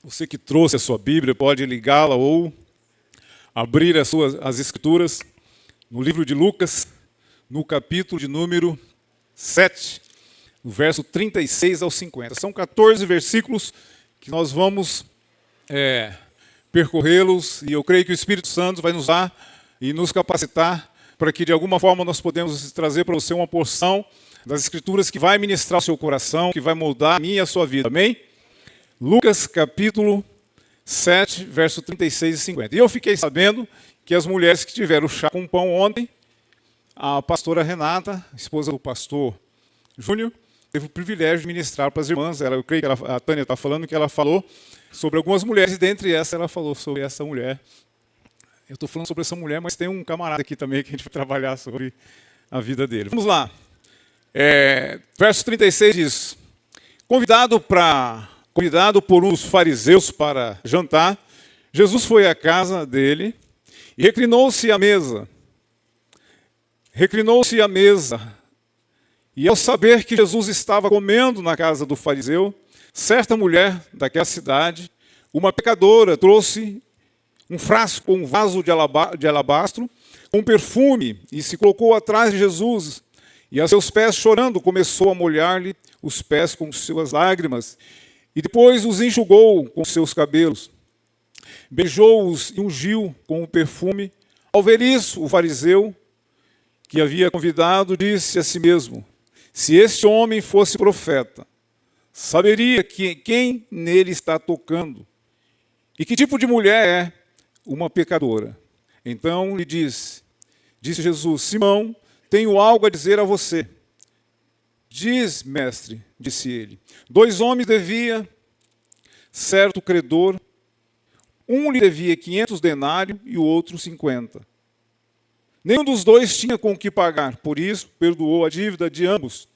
Você que trouxe a sua Bíblia pode ligá-la ou abrir as Escrituras no livro de Lucas, no capítulo de número 7, no verso 36 ao 50. São 14 versículos que nós vamos percorrê-los e eu creio que o Espírito Santo vai nos dar e nos capacitar para que de alguma forma nós podemos trazer para você uma porção das Escrituras que vai ministrar o seu coração, que vai moldar a minha e a sua vida. Amém? Lucas capítulo 7, verso 36 e 50. E eu fiquei sabendo que as mulheres que tiveram chá com pão ontem, a pastora Renata, esposa do pastor Júnior, teve o privilégio de ministrar para as irmãs. Eu creio que a Tânia está falando que ela falou sobre algumas mulheres, e dentre essas ela falou sobre essa mulher. Eu estou falando sobre essa mulher, mas tem um camarada aqui também que a gente vai trabalhar sobre a vida dele. Vamos lá. Verso 36 diz: Convidado por uns fariseus para jantar, Jesus foi à casa dele e reclinou-se à mesa. E ao saber que Jesus estava comendo na casa do fariseu, certa mulher daquela cidade, uma pecadora, trouxe um frasco, um vaso de alabastro, com perfume, e se colocou atrás de Jesus, e a seus pés, chorando, começou a molhar-lhe os pés com suas lágrimas, e depois os enxugou com seus cabelos. Beijou-os e ungiu com o perfume. Ao ver isso, o fariseu, que havia convidado, disse a si mesmo: se este homem fosse profeta, saberia quem nele está tocando e que tipo de mulher é uma pecadora. Então lhe disse Jesus: Simão, tenho algo a dizer a você. Diz, mestre, disse ele. 2 homens devia certo credor, um lhe devia 500 denários e o outro 50. Nenhum dos dois tinha com o que pagar, por isso perdoou a dívida de ambos.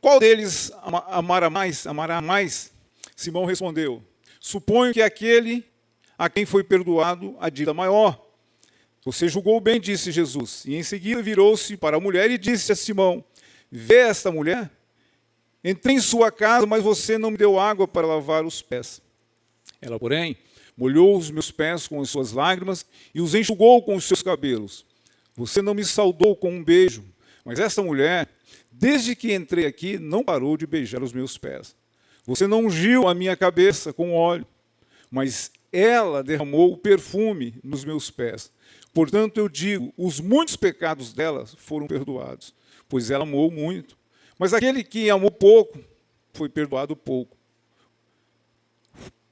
Qual deles amará mais? Simão respondeu: suponho que aquele a quem foi perdoado a dívida maior. Você julgou bem, disse Jesus. E em seguida virou-se para a mulher e disse a Simão: vê esta mulher? Entrei em sua casa, mas você não me deu água para lavar os pés. Ela, porém, molhou os meus pés com as suas lágrimas e os enxugou com os seus cabelos. Você não me saudou com um beijo, mas esta mulher, desde que entrei aqui, não parou de beijar os meus pés. Você não ungiu a minha cabeça com óleo, mas ela derramou o perfume nos meus pés. Portanto, eu digo, os muitos pecados dela foram perdoados, pois ela amou muito. Mas aquele que amou pouco, foi perdoado pouco.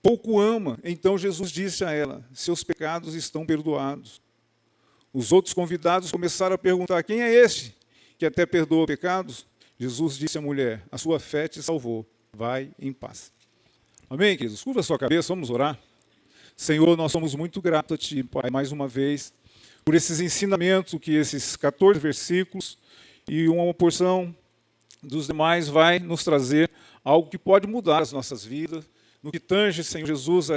Pouco ama. Então Jesus disse a ela: seus pecados estão perdoados. Os outros convidados começaram a perguntar: quem é este que até perdoa pecados? Jesus disse à mulher: a sua fé te salvou. Vai em paz. Amém, queridos? Curva a sua cabeça, vamos orar. Senhor, nós somos muito gratos a Ti, Pai, mais uma vez, por esses ensinamentos que esses 14 versículos e uma porção dos demais vai nos trazer algo que pode mudar as nossas vidas, no que tange, Senhor Jesus,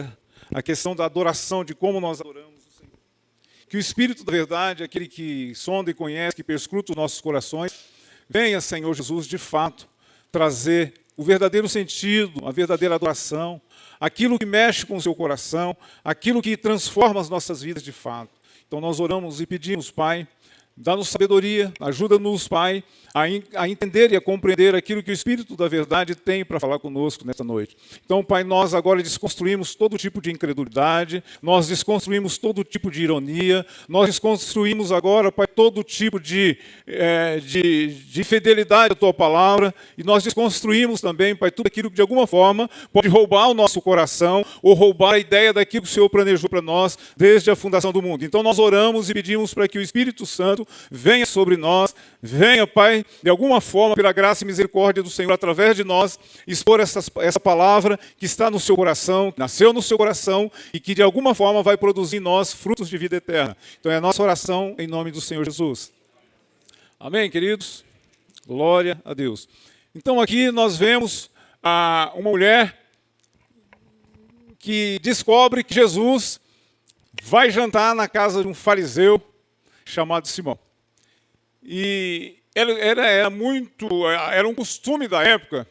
a questão da adoração, de como nós adoramos o Senhor. Que o Espírito da verdade, aquele que sonda e conhece, que perscruta os nossos corações, venha, Senhor Jesus, de fato, trazer o verdadeiro sentido, a verdadeira adoração, aquilo que mexe com o seu coração, aquilo que transforma as nossas vidas de fato. Então nós oramos e pedimos, Pai, dá-nos sabedoria, ajuda-nos, Pai, a entender e a compreender aquilo que o Espírito da verdade tem para falar conosco nesta noite. Então, Pai, nós agora desconstruímos todo tipo de incredulidade, nós desconstruímos todo tipo de ironia, nós desconstruímos agora, Pai, todo tipo de fidelidade à Tua palavra, e nós desconstruímos também, Pai, tudo aquilo que de alguma forma pode roubar o nosso coração ou roubar a ideia daquilo que o Senhor planejou para nós desde a fundação do mundo. Então nós oramos e pedimos para que o Espírito Santo venha sobre nós, venha, Pai, de alguma forma, pela graça e misericórdia do Senhor, através de nós, expor essa palavra que está no seu coração, nasceu no seu coração e que de alguma forma vai produzir em nós frutos de vida eterna. Então é a nossa oração em nome do Senhor Jesus. Amém, queridos? Glória a Deus. Então aqui nós vemos uma mulher que descobre que Jesus vai jantar na casa de um fariseu chamado Simão. E era um costume da época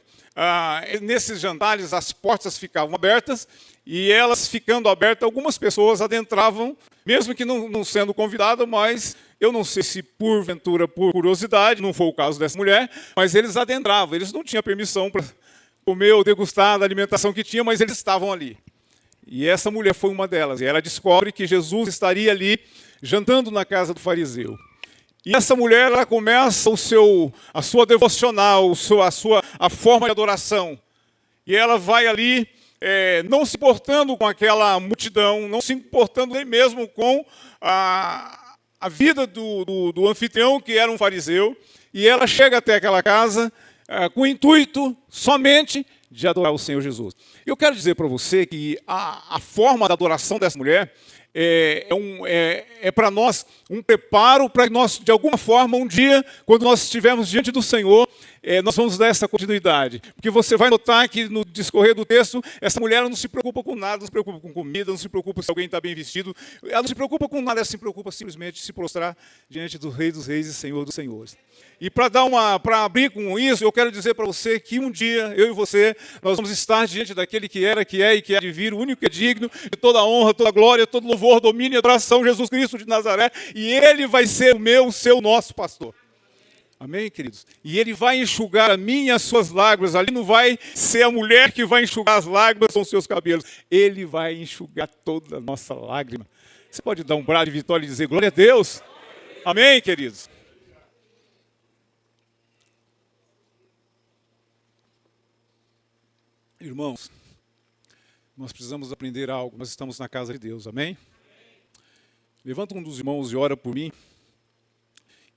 nesses jantares as portas ficavam abertas, e elas ficando abertas, algumas pessoas adentravam, mesmo que não sendo convidadas, mas eu não sei se porventura por curiosidade, não foi o caso dessa mulher, mas eles adentravam, eles não tinham permissão para comer ou degustar da alimentação que tinha, mas eles estavam ali. E essa mulher foi uma delas, e ela descobre que Jesus estaria ali jantando na casa do fariseu. E essa mulher, ela começa a sua devocional, a forma de adoração. E ela vai ali, não se importando com aquela multidão, não se importando nem mesmo com a vida do anfitrião, que era um fariseu. E ela chega até aquela casa com o intuito somente de adorar o Senhor Jesus. Eu quero dizer para você que a forma da adoração dessa mulher é para nós um preparo para que nós, de alguma forma, um dia, quando nós estivermos diante do Senhor, nós vamos dar essa continuidade. Porque você vai notar que no discorrer do texto, essa mulher ela não se preocupa com nada, não se preocupa com comida, não se preocupa se alguém está bem vestido, ela não se preocupa com nada, ela se preocupa simplesmente de se prostrar diante do Rei dos Reis e Senhor dos Senhores. E para abrir com isso, eu quero dizer para você que um dia, eu e você, nós vamos estar diante daquele que era, que é e que há de vir, o único que é digno de toda honra, toda glória, todo louvor, domínio e adoração, Jesus Cristo de Nazaré, e Ele vai ser o meu, o seu, nosso pastor. Amém, queridos? E Ele vai enxugar a minha e as suas lágrimas. Ali não vai ser a mulher que vai enxugar as lágrimas com os seus cabelos. Ele vai enxugar toda a nossa lágrima. Você pode dar um brado de vitória e dizer glória a Deus? Amém, queridos? Irmãos, nós precisamos aprender algo. Nós estamos na casa de Deus, amém? Levanta um dos irmãos e ora por mim.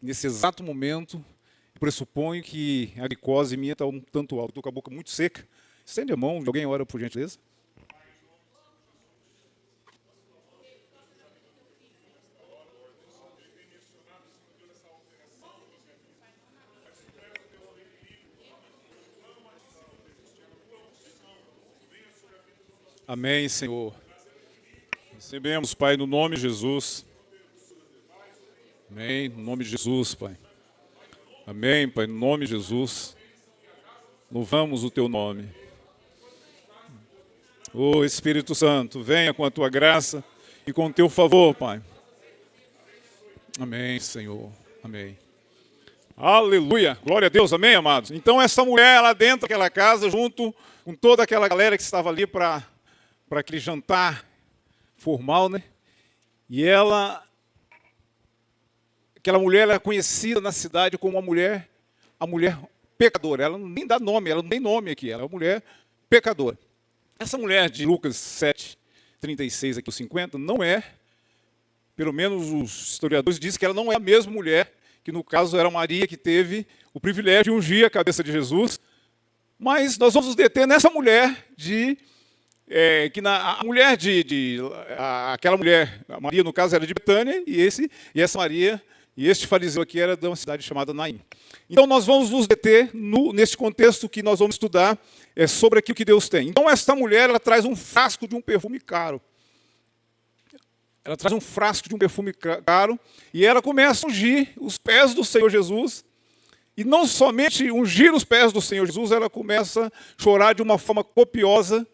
Nesse exato momento, eu pressuponho que a glicose minha está um tanto alta. Estou com a boca muito seca. Estende a mão, alguém ora por gentileza? Amém, Senhor. Recebemos, Pai, no nome de Jesus. Amém, no nome de Jesus, Pai. Amém, Pai, no nome de Jesus. Louvamos o Teu nome. Ô Espírito Santo, venha com a Tua graça e com o Teu favor, Pai. Amém, Senhor. Amém. Aleluia. Glória a Deus. Amém, amados? Então, essa mulher, ela dentro daquela casa, junto com toda aquela galera que estava ali para aquele jantar formal, né? E aquela mulher ela é conhecida na cidade como a mulher pecadora. Ela nem dá nome, ela não tem nome aqui, ela é uma mulher pecadora. Essa mulher de Lucas 7, 36 aqui, 50, não é, pelo menos os historiadores dizem que ela não é a mesma mulher, que no caso era Maria, que teve o privilégio de ungir a cabeça de Jesus. Mas nós vamos nos deter nessa mulher aquela mulher, a Maria no caso era de Betânia, e essa Maria, e este fariseu aqui era de uma cidade chamada Naim. Então nós vamos nos deter nesse contexto que nós vamos estudar sobre aquilo que Deus tem. Então esta mulher, ela traz um frasco de um perfume caro. Ela traz um frasco de um perfume caro, e ela começa a ungir os pés do Senhor Jesus. E não somente ungir os pés do Senhor Jesus, ela começa a chorar de uma forma copiosa.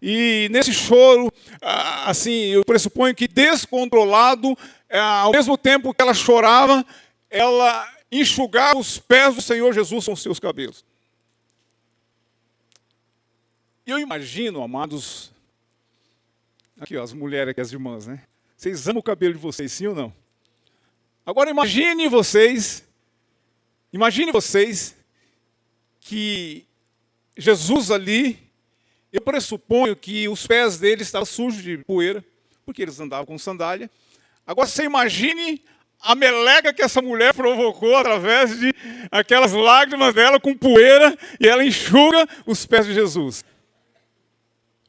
E nesse choro, assim, eu pressuponho que descontrolado, ao mesmo tempo que ela chorava, ela enxugava os pés do Senhor Jesus com os seus cabelos. E eu imagino, amados, aqui ó, as mulheres aqui, as irmãs, né? Vocês amam o cabelo de vocês, sim ou não? Agora imagine vocês que Jesus ali, eu pressuponho que os pés dele estavam sujos de poeira, porque eles andavam com sandália. Agora você imagine a meleca que essa mulher provocou através de aquelas lágrimas dela com poeira, e ela enxuga os pés de Jesus.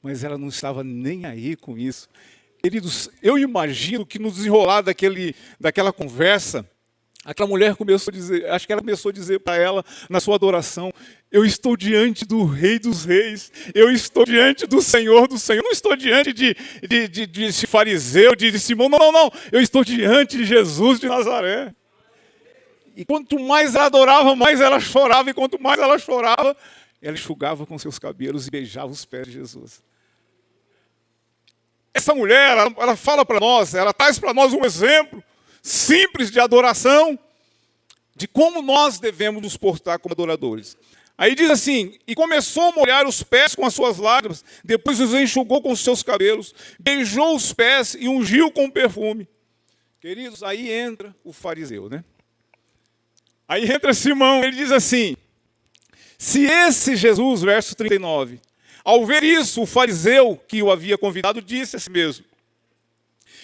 Mas ela não estava nem aí com isso. Queridos, eu imagino que no desenrolar daquela conversa, aquela mulher começou a dizer, acho que ela começou a dizer para ela, na sua adoração, eu estou diante do Rei dos Reis, eu estou diante do Senhor do Senhor, eu não estou diante de fariseu, de Simão, não, eu estou diante de Jesus de Nazaré. E quanto mais ela adorava, mais ela chorava, e quanto mais ela chorava, ela enxugava com seus cabelos e beijava os pés de Jesus. Essa mulher, ela fala para nós, ela traz para nós um exemplo simples de adoração, de como nós devemos nos portar como adoradores. Aí diz assim, e começou a molhar os pés com as suas lágrimas, depois os enxugou com os seus cabelos, beijou os pés e ungiu com perfume. Queridos, aí entra o fariseu, né? Aí entra Simão, ele diz assim, se esse Jesus, verso 39, ao ver isso, o fariseu que o havia convidado disse a si mesmo,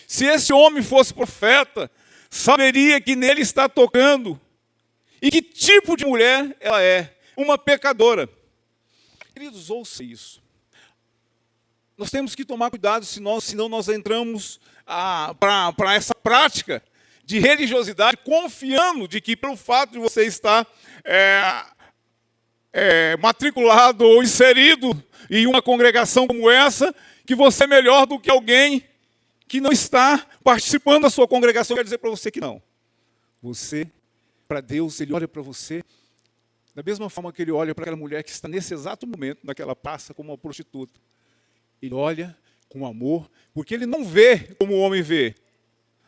se esse homem fosse profeta, saberia que nele está tocando e que tipo de mulher ela é, uma pecadora. Queridos, ouça isso. Nós temos que tomar cuidado, senão nós entramos para essa prática de religiosidade, confiando de que pelo fato de você estar matriculado ou inserido em uma congregação como essa, que você é melhor do que alguém que não está participando da sua congregação. Eu quero dizer para você que não. Você, para Deus, Ele olha para você da mesma forma que Ele olha para aquela mulher que está nesse exato momento, naquela praça, como uma prostituta. Ele olha com amor, porque Ele não vê como o homem vê.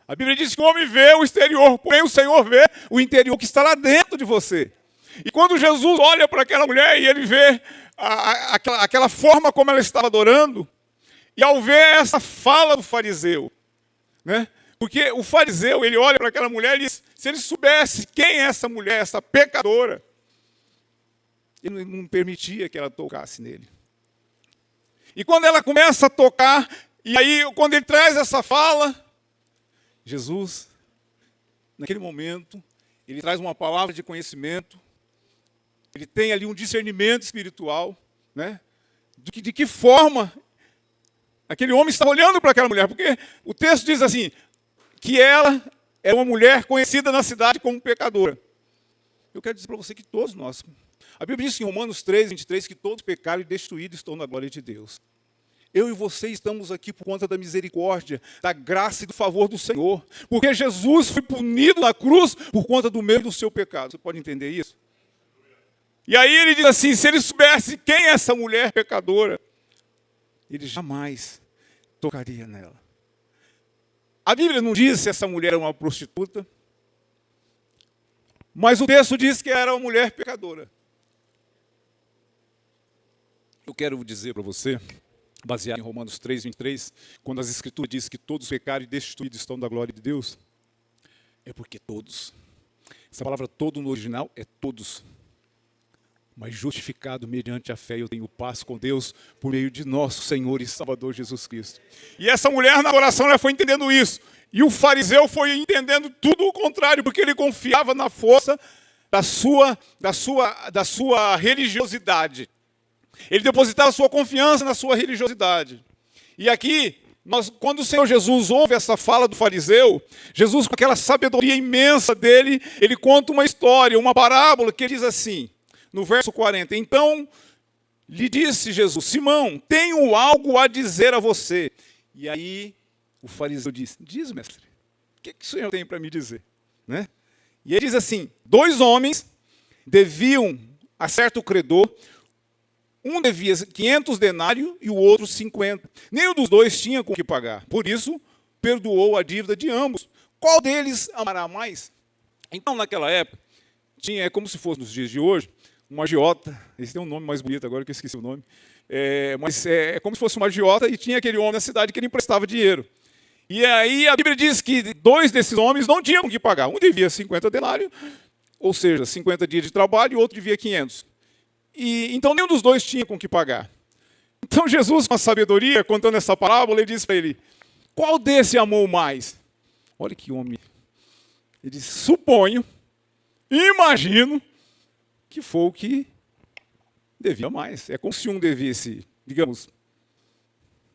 A Bíblia diz que o homem vê o exterior, porém o Senhor vê o interior que está lá dentro de você. E quando Jesus olha para aquela mulher e Ele vê aquela forma como ela estava adorando, e ao ver essa fala do fariseu, né? Porque o fariseu, ele olha para aquela mulher e diz, se ele soubesse quem é essa mulher, essa pecadora, ele não permitia que ela tocasse nele. E quando ela começa a tocar, e aí quando ele traz essa fala, Jesus, naquele momento, ele traz uma palavra de conhecimento, ele tem ali um discernimento espiritual, né? De que forma aquele homem está olhando para aquela mulher, porque o texto diz assim, que ela é uma mulher conhecida na cidade como pecadora. Eu quero dizer para você que todos nós, a Bíblia diz em Romanos 3, 23, que todos pecaram e destruídos estão na glória de Deus. Eu e você estamos aqui por conta da misericórdia, da graça e do favor do Senhor, porque Jesus foi punido na cruz por conta do meu e do seu pecado. Você pode entender isso? E aí ele diz assim, se ele soubesse quem é essa mulher pecadora, ele jamais tocaria nela. A Bíblia não diz se essa mulher é uma prostituta, mas o texto diz que era uma mulher pecadora. Eu quero dizer para você, baseado em Romanos 3, 23, quando as Escrituras dizem que todos pecaram e destruídos estão da glória de Deus, é porque todos. Essa palavra todo no original é todos. Mas justificado mediante a fé, eu tenho paz com Deus por meio de nosso Senhor e Salvador Jesus Cristo. E essa mulher na oração, ela foi entendendo isso. E o fariseu foi entendendo tudo o contrário, porque ele confiava na força da sua religiosidade. Ele depositava sua confiança na sua religiosidade. E aqui, quando o Senhor Jesus ouve essa fala do fariseu, Jesus, com aquela sabedoria imensa dele, ele conta uma história, uma parábola, que ele diz assim, no verso 40, então lhe disse Jesus, Simão, tenho algo a dizer a você. E aí o fariseu disse, diz, mestre, o que o Senhor tem para me dizer? Né? E ele diz assim, 2 homens deviam a certo credor, um devia 500 denários e o outro 50. Nenhum dos dois tinha com o que pagar. Por isso, perdoou a dívida de ambos. Qual deles amará mais? Então, naquela época, tinha, como se fosse nos dias de hoje, um agiota. Esse tem um nome mais bonito agora que eu esqueci o nome. Mas é como se fosse um agiota e tinha aquele homem na cidade que ele emprestava dinheiro. E aí a Bíblia diz que 2 desses homens não tinham com o que pagar. Um devia 50 denários, ou seja, 50 dias de trabalho, e o outro devia 500. Então, nenhum dos dois tinha com o que pagar. Então, Jesus, com a sabedoria, contando essa parábola, ele disse para ele, qual desse amou mais? Olha que homem. Ele disse, suponho, imagino, que foi o que devia mais. É como se um devesse, digamos,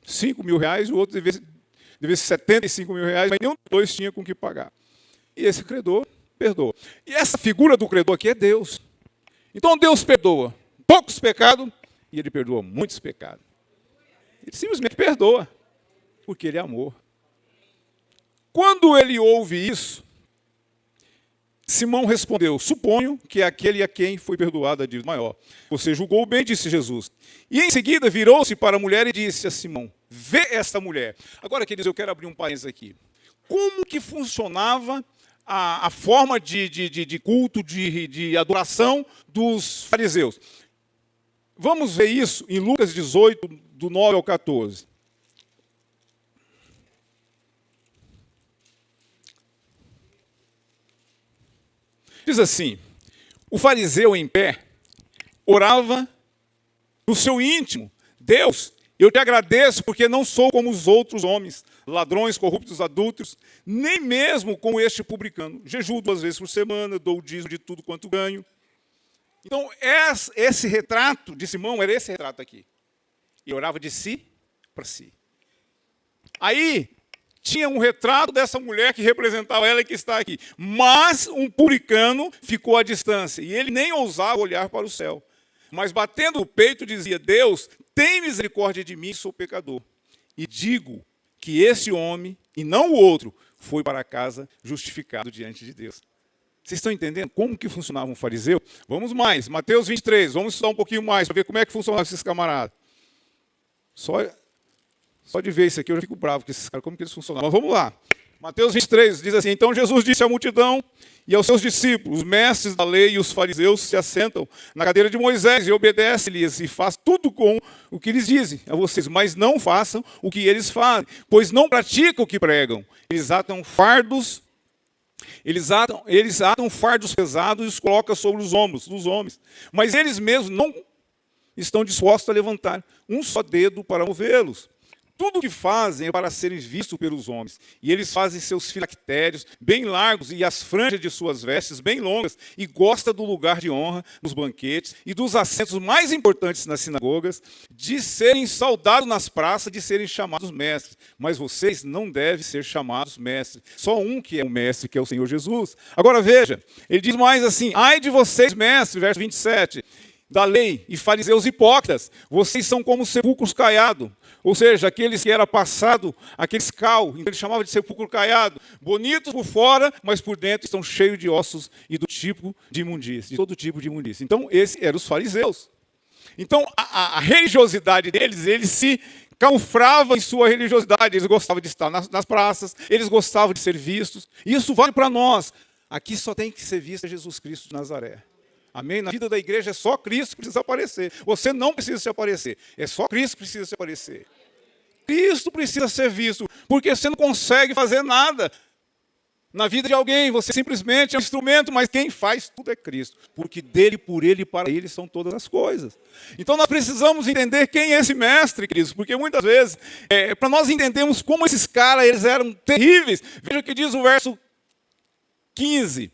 5 mil reais, e o outro devesse 75 mil reais, mas nenhum dos dois tinha com o que pagar. E esse credor perdoa. E essa figura do credor aqui é Deus. Então, Deus perdoa poucos pecados e Ele perdoa muitos pecados. Ele simplesmente perdoa, porque Ele é amor. Quando ele ouve isso, Simão respondeu: suponho que é aquele a quem foi perdoada a dívida maior. Você julgou bem, disse Jesus. E em seguida virou-se para a mulher e disse a Simão: vê esta mulher. Agora, queridos, eu quero abrir um parênteses aqui. Como que funcionava a forma de culto, de adoração dos fariseus? Vamos ver isso em Lucas 18, do 9 ao 14. Diz assim: o fariseu em pé orava no seu íntimo: Deus, eu te agradeço porque não sou como os outros homens, ladrões, corruptos, adúlteros, nem mesmo como este publicano. Jejuo 2 vezes por semana, dou o dízimo de tudo quanto ganho. Então, esse retrato de Simão era esse retrato aqui. E orava de si para si. Aí, tinha um retrato dessa mulher que representava ela e que está aqui. Mas um publicano ficou à distância e ele nem ousava olhar para o céu. Mas batendo o peito dizia: Deus, tem misericórdia de mim, sou pecador. E digo que esse homem, e não o outro, foi para casa justificado diante de Deus. Vocês estão entendendo como que funcionava um fariseu? Vamos mais, Mateus 23, vamos estudar um pouquinho mais para ver como é que funcionavam esses camaradas. Só de ver isso aqui eu já fico bravo com esses caras, como que eles funcionavam. Mas vamos lá. Mateus 23 diz assim: então Jesus disse à multidão e aos seus discípulos: os mestres da lei e os fariseus se assentam na cadeira de Moisés e obedecem-lhes e fazem tudo com o que eles dizem a vocês, mas não façam o que eles fazem, pois não praticam o que pregam. Eles atam fardos pesados e os colocam sobre os ombros dos homens, mas eles mesmos não estão dispostos a levantar um só dedo para movê-los. Tudo o que fazem é para serem vistos pelos homens. E eles fazem seus filactérios bem largos e as franjas de suas vestes bem longas, e gostam do lugar de honra nos banquetes e dos assentos mais importantes nas sinagogas, de serem saudados nas praças, de serem chamados mestres. Mas vocês não devem ser chamados mestres. Só um que é o mestre, que é o Senhor Jesus. Agora veja, ele diz mais assim: ai de vocês, mestres, verso 27, da lei e fariseus hipócritas, vocês são como sepulcros caiados. Ou seja, aqueles que era passado, aqueles cal, ele chamava de sepulcro caiado, bonitos por fora, mas por dentro estão cheios de ossos e do tipo de imundície, de todo tipo de imundície. Então, esses eram os fariseus. Então, a religiosidade deles, eles se camuflavam em sua religiosidade, eles gostavam de estar nas praças, eles gostavam de ser vistos. E isso vale para nós. Aqui só tem que ser visto Jesus Cristo de Nazaré. Amém? Na vida da igreja é só Cristo que precisa aparecer. Você não precisa se aparecer. É só Cristo que precisa se aparecer. Cristo precisa ser visto, porque você não consegue fazer nada na vida de alguém. Você simplesmente é um instrumento, mas quem faz tudo é Cristo. Porque dele, por ele e para ele são todas as coisas. Então nós precisamos entender quem é esse mestre, Cristo, porque muitas vezes, para nós entendermos como esses caras eles eram terríveis. Veja o que diz o verso 15.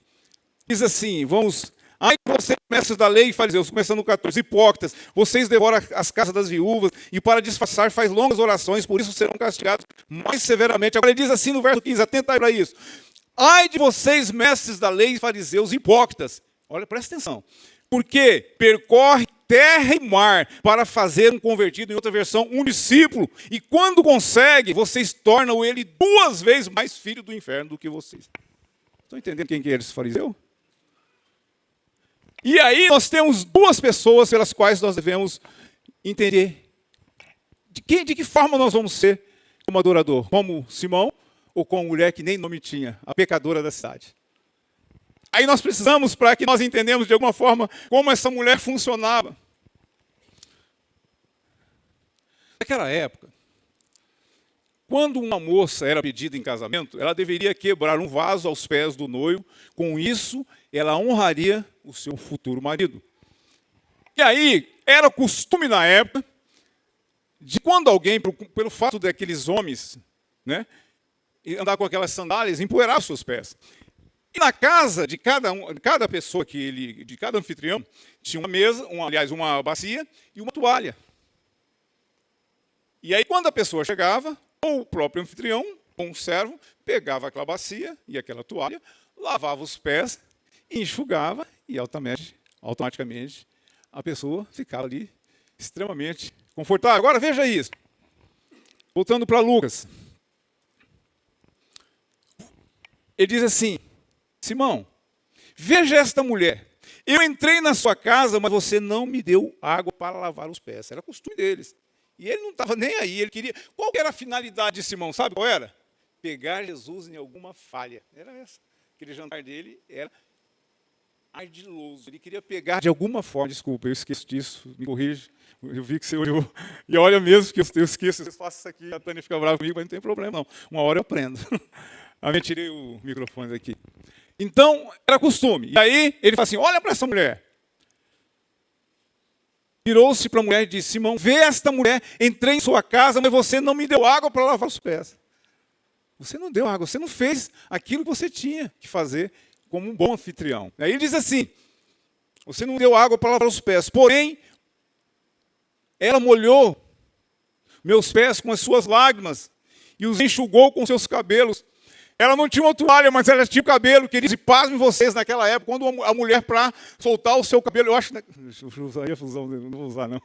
Diz assim, ai, vocês, mestres da lei e fariseus, começando no 14, hipócritas, vocês devoram as casas das viúvas e para disfarçar faz longas orações, por isso serão castigados mais severamente. Agora ele diz assim no verso 15, atenta aí para isso. Ai de vocês, mestres da lei e fariseus hipócritas. Olha, presta atenção. Porque percorre terra e mar para fazer um convertido, em outra versão, um discípulo. E quando consegue, vocês tornam ele 2 vezes mais filho do inferno do que vocês. Estão entendendo quem que era esse fariseu? E aí nós temos 2 pessoas pelas quais nós devemos entender de que forma nós vamos ser como adorador. Como Simão ou como mulher que nem nome tinha, a pecadora da cidade. Aí nós precisamos, para que nós entendamos de alguma forma como essa mulher funcionava. Naquela época, quando uma moça era pedida em casamento, ela deveria quebrar um vaso aos pés do noivo. Com isso, ela honraria o seu futuro marido. E aí, era costume na época, de quando alguém, pelo fato daqueles homens, né, andar com aquelas sandálias, empoeirar os seus pés. E na casa de cada pessoa, de cada anfitrião, tinha uma mesa, uma bacia e uma toalha. E aí, quando a pessoa chegava, ou o próprio anfitrião, ou um servo, pegava aquela bacia e aquela toalha, lavava os pés, enxugava e automaticamente a pessoa ficava ali extremamente confortável. Agora veja isso. Voltando para Lucas. Ele diz assim: Simão, veja esta mulher. Eu entrei na sua casa, mas você não me deu água para lavar os pés. Era costume deles. E ele não estava nem aí, ele queria... Qual era a finalidade de Simão? Sabe qual era? Pegar Jesus em alguma falha. Era essa. Aquele jantar dele era ardiloso. Ele queria pegar de alguma forma. Desculpa, eu esqueço disso, me corrija. Eu vi que você olhou. E olha mesmo que eu esqueço. Eu faço isso aqui, a Tânia fica brava comigo, mas não tem problema não. Uma hora eu aprendo. Aí eu tirei o microfone daqui. Então, era costume. E aí, ele fala assim, olha para essa mulher. Virou-se para a mulher e disse, Simão, vê esta mulher, entrei em sua casa, mas você não me deu água para lavar os pés. Você não deu água, você não fez aquilo que você tinha que fazer como um bom anfitrião. Aí ele diz assim, você não deu água para lavar os pés, porém, ela molhou meus pés com as suas lágrimas e os enxugou com seus cabelos. Ela não tinha uma toalha, mas ela tinha o cabelo, queridos, e pasmem vocês naquela época, quando a mulher, para soltar o seu cabelo, eu acho... Deixa eu usar a fusão, não vou usar não.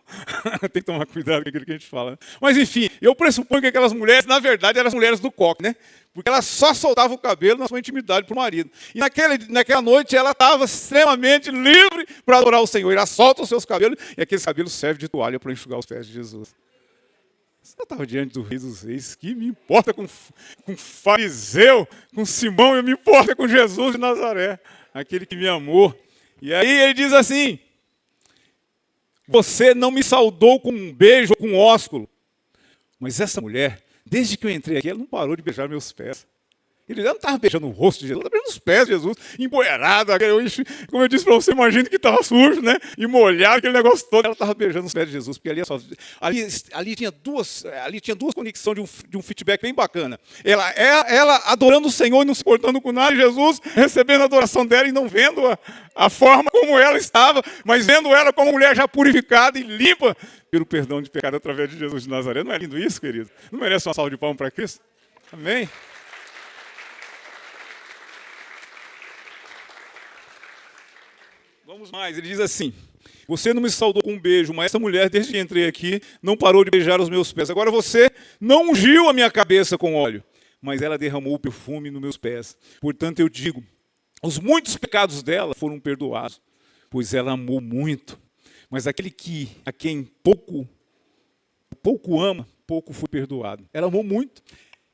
Tem que tomar cuidado com aquilo que a gente fala. Né? Mas enfim, eu pressuponho que aquelas mulheres, na verdade, eram as mulheres do coque, né? Porque ela só soltava o cabelo na sua intimidade para o marido. E naquela noite ela estava extremamente livre para adorar o Senhor. Ela solta os seus cabelos, e aqueles cabelos servem de toalha para enxugar os pés de Jesus. Eu estava diante do Rei dos Reis, que me importa com fariseu, com Simão, eu me importa com Jesus de Nazaré, aquele que me amou. E aí ele diz assim, você não me saudou com um beijo ou com um ósculo, mas essa mulher, desde que eu entrei aqui, ela não parou de beijar meus pés. Ele não estava beijando o rosto de Jesus, estava beijando os pés de Jesus, empoeirado, como eu disse para você, imagina que estava sujo, né? E molhado, aquele negócio todo. Ela estava beijando os pés de Jesus, porque ali tinha duas conexões de um feedback bem bacana. Ela adorando o Senhor e não se portando com nada, e Jesus recebendo a adoração dela e não vendo a forma como ela estava, mas vendo ela como mulher já purificada e limpa pelo perdão de pecado através de Jesus de Nazaré. Não é lindo isso, querido? Não merece uma salva de palmas para Cristo? Amém? Vamos mais, ele diz assim, você não me saudou com um beijo, mas essa mulher, desde que entrei aqui, não parou de beijar os meus pés. Agora você não ungiu a minha cabeça com óleo, mas ela derramou o perfume nos meus pés. Portanto, eu digo, os muitos pecados dela foram perdoados, pois ela amou muito. Mas aquele a quem pouco ama, pouco foi perdoado. Ela amou muito.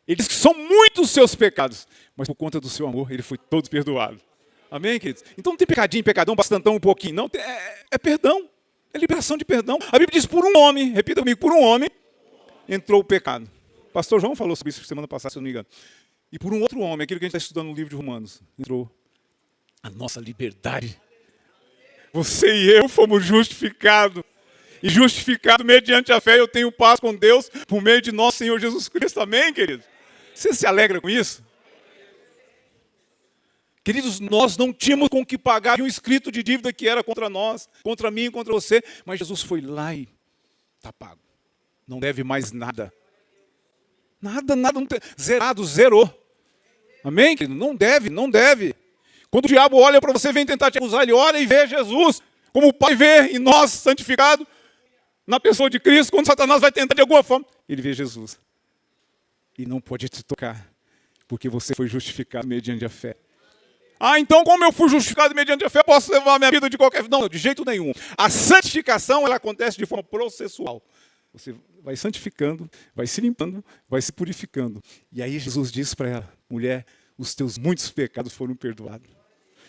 Ele diz que são muitos os seus pecados, mas por conta do seu amor, ele foi todo perdoado. Amém, queridos? Então não tem pecadinho, pecadão, bastantão, um pouquinho. Não, é perdão. É liberação de perdão. A Bíblia diz, por um homem, repita comigo, por um homem, entrou o pecado. O pastor João falou sobre isso semana passada, se eu não me engano. E por um outro homem, aquilo que a gente está estudando no livro de Romanos, entrou a nossa liberdade. Você e eu fomos justificados. E justificado mediante a fé, eu tenho paz com Deus por meio de nosso Senhor Jesus Cristo. Amém, queridos? Você se alegra com isso? Queridos, nós não tínhamos com que pagar um escrito de dívida que era contra nós, contra mim e contra você, mas Jesus foi lá e está pago. Não deve mais nada. Nada, não tem, zerado, zerou. Amém, querido? Não deve. Quando o diabo olha para você, vem tentar te acusar, ele olha e vê Jesus, como o Pai vê em nós, santificado, na pessoa de Cristo. Quando Satanás vai tentar de alguma forma, ele vê Jesus. E não pode te tocar, porque você foi justificado mediante a fé. Ah, então como eu fui justificado mediante a fé, posso levar a minha vida de qualquer... Não, de jeito nenhum. A santificação, ela acontece de forma processual. Você vai santificando, vai se limpando, vai se purificando. E aí Jesus disse para ela, mulher, os teus muitos pecados foram perdoados.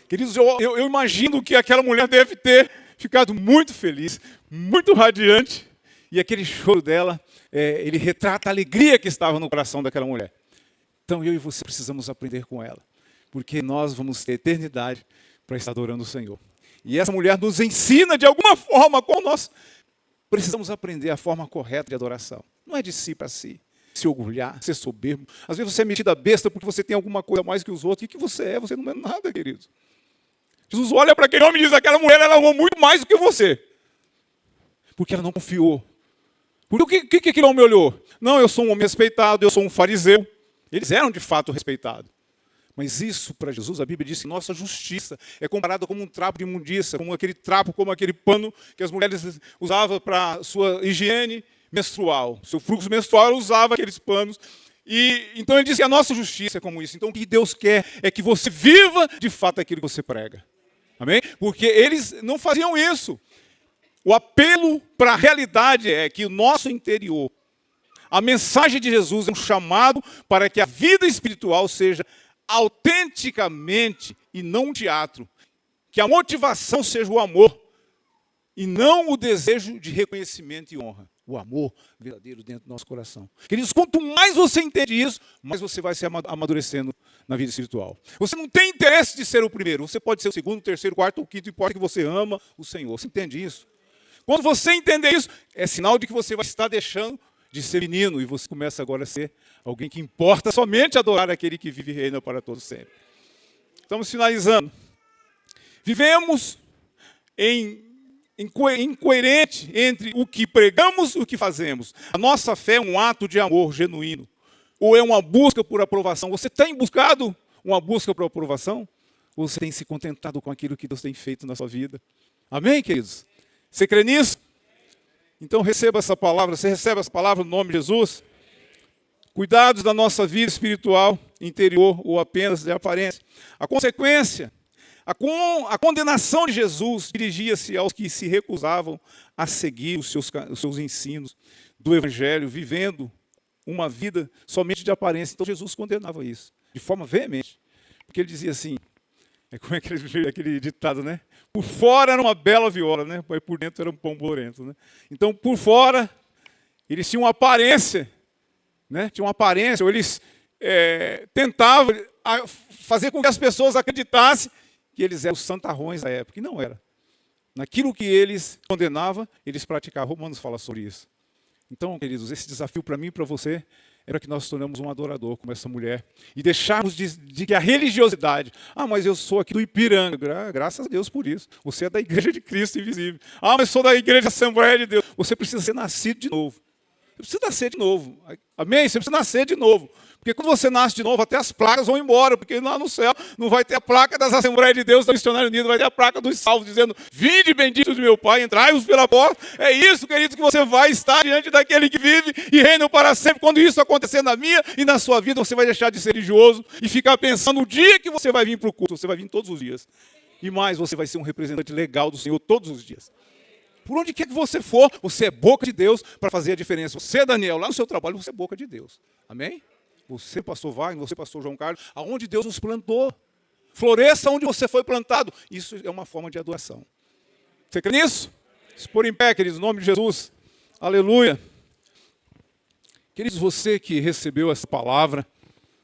Queridos, eu imagino que aquela mulher deve ter ficado muito feliz, muito radiante. E aquele choro dela, ele retrata a alegria que estava no coração daquela mulher. Então eu e você precisamos aprender com ela. Porque nós vamos ter eternidade para estar adorando o Senhor. E essa mulher nos ensina de alguma forma como nós precisamos aprender a forma correta de adoração. Não é de si para si, se orgulhar, ser soberbo. Às vezes você é metida besta porque você tem alguma coisa a mais que os outros. E que você é? Você não é nada, querido. Jesus olha para aquele homem e diz, aquela mulher ela amou muito mais do que você. Porque ela não confiou. Porque o que aquele homem olhou? Não, eu sou um homem respeitado, eu sou um fariseu. Eles eram de fato respeitados. Mas isso, para Jesus, a Bíblia diz que nossa justiça é comparada como um trapo de imundícia, como aquele pano que as mulheres usavam para sua higiene menstrual. Seu fluxo menstrual, ela usava aqueles panos. E então ele diz que a nossa justiça é como isso. Então o que Deus quer é que você viva de fato aquilo que você prega. Amém? Porque eles não faziam isso. O apelo para a realidade é que o nosso interior, a mensagem de Jesus é um chamado para que a vida espiritual seja autenticamente e não um teatro. Que a motivação seja o amor e não o desejo de reconhecimento e honra. O amor verdadeiro dentro do nosso coração. Queridos, quanto mais você entende isso, mais você vai se amadurecendo na vida espiritual. Você não tem interesse de ser o primeiro. Você pode ser o segundo, o terceiro, o quarto, o quinto. Importa que você ama o Senhor. Você entende isso? Quando você entender isso, é sinal de que você vai estar deixando de ser menino e você começa agora a ser alguém que importa somente adorar aquele que vive e reina para todos sempre. Estamos finalizando. Vivemos incoerente entre o que pregamos e o que fazemos. A nossa fé é um ato de amor genuíno. Ou é uma busca por aprovação? Você tem buscado uma busca por aprovação? Ou você tem se contentado com aquilo que Deus tem feito na sua vida? Amém, queridos? Você crê nisso? Então receba essa palavra. Você recebe essa palavra no nome de Jesus? Cuidados da nossa vida espiritual, interior ou apenas de aparência. A consequência, a condenação de Jesus dirigia-se aos que se recusavam a seguir os seus ensinos do Evangelho, vivendo uma vida somente de aparência. Então Jesus condenava isso, de forma veemente. Porque ele dizia assim, como é aquele ditado, né? Por fora era uma bela viola, né? Mas por dentro era um pão bolorento, né? Então, por fora, eles tinham uma aparência, né? Tinham uma aparência, ou eles tentavam fazer com que as pessoas acreditassem que eles eram os santarrões da época, e não era. Naquilo que eles condenavam, eles praticavam. Romanos fala sobre isso. Então, queridos, esse desafio para mim e para você era que nós nos tornamos um adorador como essa mulher e deixarmos de que a religiosidade, mas eu sou aqui do Ipiranga, graças a Deus por isso. Você é da Igreja de Cristo Invisível. Mas eu sou da Igreja Assembleia de Deus. Você precisa ser nascido de novo. Você precisa nascer de novo. Amém? Você precisa nascer de novo. Porque quando você nasce de novo, até as placas vão embora, porque lá no céu não vai ter a placa das Assembleias de Deus, da Missionária Unida, vai ter a placa dos salvos, dizendo, vinde bendito de meu Pai, entrai-vos pela porta. É isso, querido, que você vai estar diante daquele que vive e reina para sempre. Quando isso acontecer na minha e na sua vida, você vai deixar de ser religioso e ficar pensando no dia que você vai vir para o culto. Você vai vir todos os dias. E mais, você vai ser um representante legal do Senhor todos os dias. Por onde quer que você for, você é boca de Deus para fazer a diferença. Você, Daniel, lá no seu trabalho, você é boca de Deus. Amém? Você, pastor Wagner, você, pastor João Carlos, aonde Deus nos plantou. Floresça onde você foi plantado. Isso é uma forma de adoração. Você crê nisso? Se pôr em pé, queridos, em nome de Jesus. Aleluia. Queridos, você que recebeu essa palavra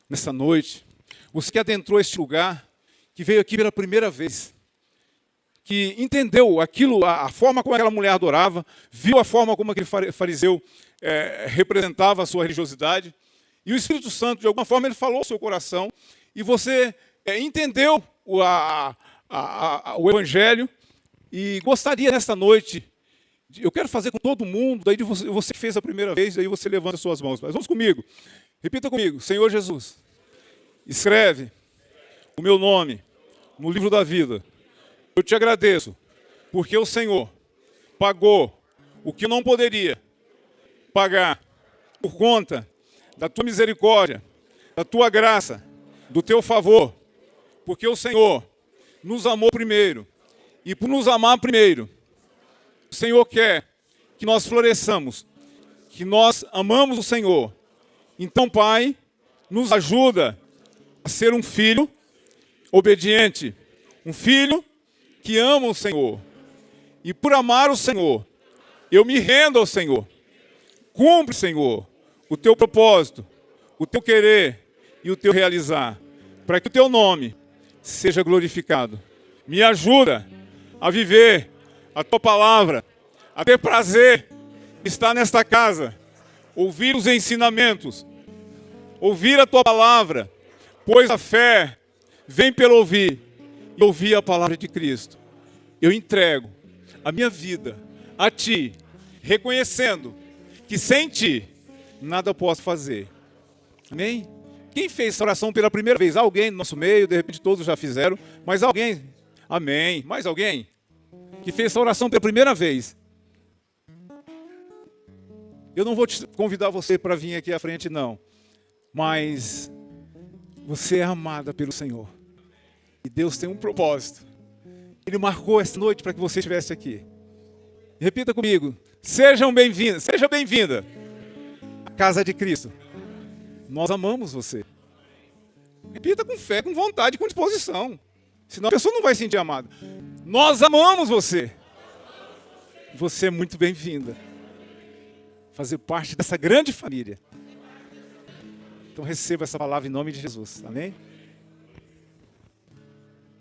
nessa noite, você que adentrou este lugar, que veio aqui pela primeira vez, que entendeu aquilo, a forma como aquela mulher adorava, viu a forma como aquele fariseu representava a sua religiosidade, e o Espírito Santo, de alguma forma, ele falou ao seu coração, e você entendeu o Evangelho, e gostaria nesta noite, eu quero fazer com todo mundo, daí você que fez a primeira vez, daí você levanta as suas mãos. Mas vamos comigo, repita comigo, Senhor Jesus, escreve o meu nome no livro da vida. Eu te agradeço, porque o Senhor pagou o que eu não poderia pagar por conta da tua misericórdia, da tua graça, do teu favor, porque o Senhor nos amou primeiro, e por nos amar primeiro, o Senhor quer que nós floresçamos, que nós amamos o Senhor. Então, Pai, nos ajuda a ser um filho obediente, um filho que ama o Senhor. E por amar o Senhor, eu me rendo ao Senhor. Cumpre, Senhor, o teu propósito, o teu querer e o teu realizar, para que o teu nome seja glorificado. Me ajuda a viver a tua palavra, a ter prazer em estar nesta casa, ouvir os ensinamentos, ouvir a tua palavra, pois a fé vem pelo ouvir, e ouvir a palavra de Cristo. Eu entrego a minha vida a Ti, reconhecendo que sem Ti nada posso fazer. Amém? Quem fez essa oração pela primeira vez? Alguém no nosso meio, de repente todos já fizeram, mas alguém? Amém. Mais alguém? Que fez essa oração pela primeira vez? Eu não vou te convidar você para vir aqui à frente, não. Mas você é amada pelo Senhor. E Deus tem um propósito. Ele marcou esta noite para que você estivesse aqui. Repita comigo. Sejam bem-vindos, seja bem-vinda à casa de Cristo. Nós amamos você. Repita com fé, com vontade, com disposição. Senão a pessoa não vai se sentir amada. Nós amamos você. Você é muito bem-vinda. Fazer parte dessa grande família. Então receba essa palavra em nome de Jesus. Amém?